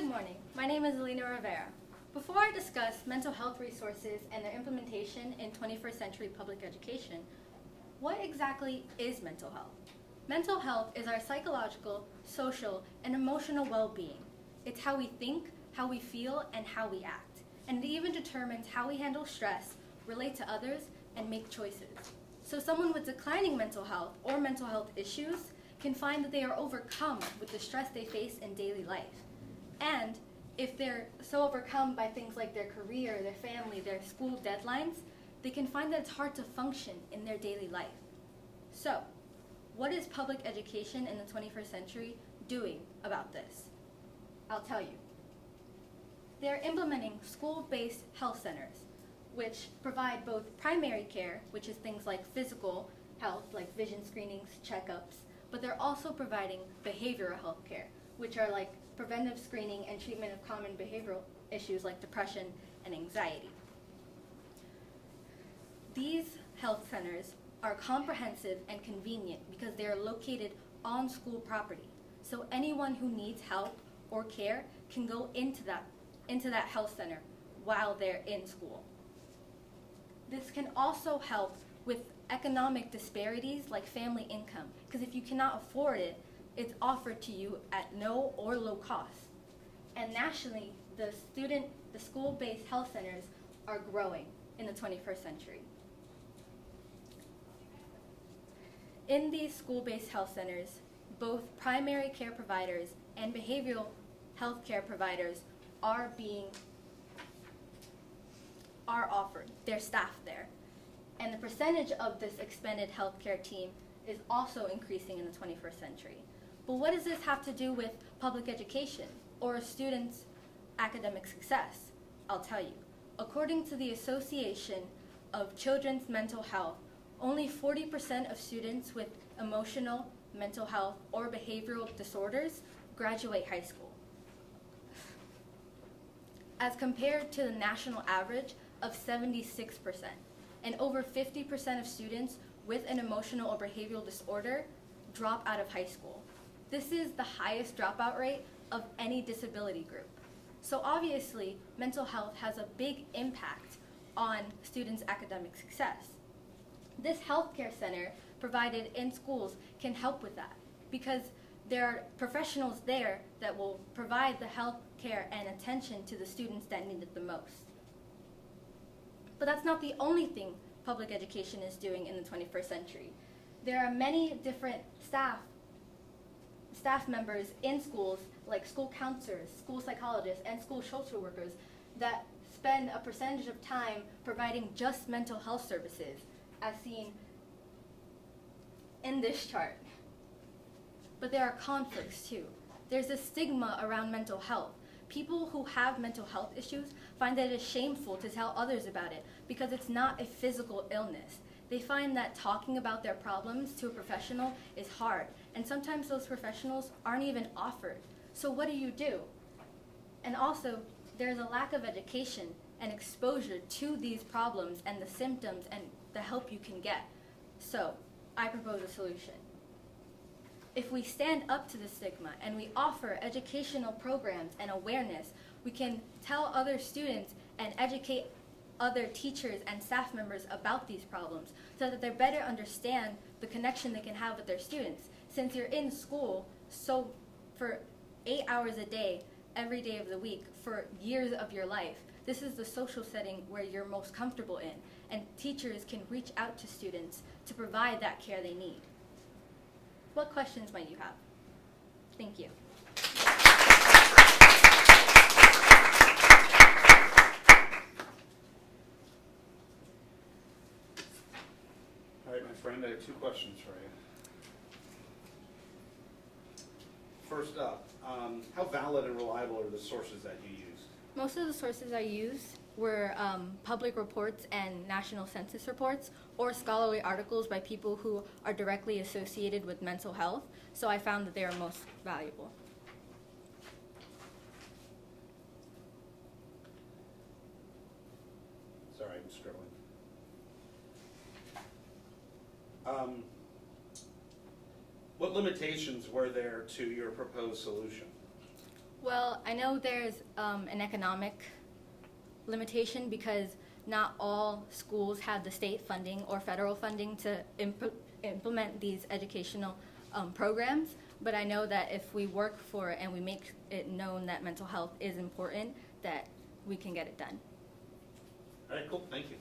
morning. My name is Alina Rivera. Before I discuss mental health resources and their implementation in 21st century public education, what exactly is mental health? Mental health is our psychological, social, and emotional well-being. It's how we think, how we feel, and how we act. And it even determines how we handle stress, relate to others, and make choices. So someone with declining mental health or mental health issues can find that they are overcome with the stress they face in daily life. And if they're so overcome by things like their career, their family, their school deadlines, they can find that it's hard to function in their daily life. So, what is public education in the 21st century doing about this? I'll tell you. They're implementing school-based health centers, which provide both primary care, which is things like physical health, like vision screenings, checkups, but they're also providing behavioral health care, which are like preventive screening and treatment of common behavioral issues like depression and anxiety. These health centers are comprehensive and convenient because they are located on school property. So anyone who needs help or care can go into that health center while they're in school. This can also help with economic disparities like family income, because if you cannot afford it, it's offered to you at no or low cost. And nationally, the school-based health centers are growing in the 21st century. In these school-based health centers, both primary care providers and behavioral health care providers are offered. They're staffed there. And the percentage of this expanded healthcare team is also increasing in the 21st century. But what does this have to do with public education or a student's academic success? I'll tell you. According to the Association of Children's Mental Health, only 40% of students with emotional, mental health, or behavioral disorders graduate high school, as compared to the national average of 76%. And over 50% of students with an emotional or behavioral disorder drop out of high school. This is the highest dropout rate of any disability group. So obviously, mental health has a big impact on students' academic success. This healthcare center provided in schools can help with that because there are professionals there that will provide the health care and attention to the students that need it the most. But that's not the only thing public education is doing in the 21st century. There are many different staff members in schools, like school counselors, school psychologists, and school social workers that spend a percentage of time providing just mental health services, as seen in this chart. But there are conflicts too. There's a stigma around mental health. People who have mental health issues find that it is shameful to tell others about it because it's not a physical illness. They find that talking about their problems to a professional is hard, and sometimes those professionals aren't even offered. So what do? And also, there's a lack of education and exposure to these problems and the symptoms and the help you can get. So, I propose a solution. If we stand up to the stigma and we offer educational programs and awareness, we can tell other students and educate other teachers and staff members about these problems so that they better understand the connection they can have with their students. Since you're in school for 8 hours a day, every day of the week, for years of your life, this is the social setting where you're most comfortable in, and teachers can reach out to students to provide that care they need. What questions might you have? Thank you. All right, my friend, I have 2 questions for you. First up, how valid and reliable are the sources that you used? Most of the sources I used were public reports and national census reports or scholarly articles by people who are directly associated with mental health, so I found that they are most valuable. Sorry, I'm scribbling. What limitations were there to your proposed solution? Well, Well, I know there's an economic limitation because not all schools have the state funding or federal funding to implement these educational programs. But I know that if we work for it and we make it known that mental health is important, that we can get it done. All right, cool, thank you.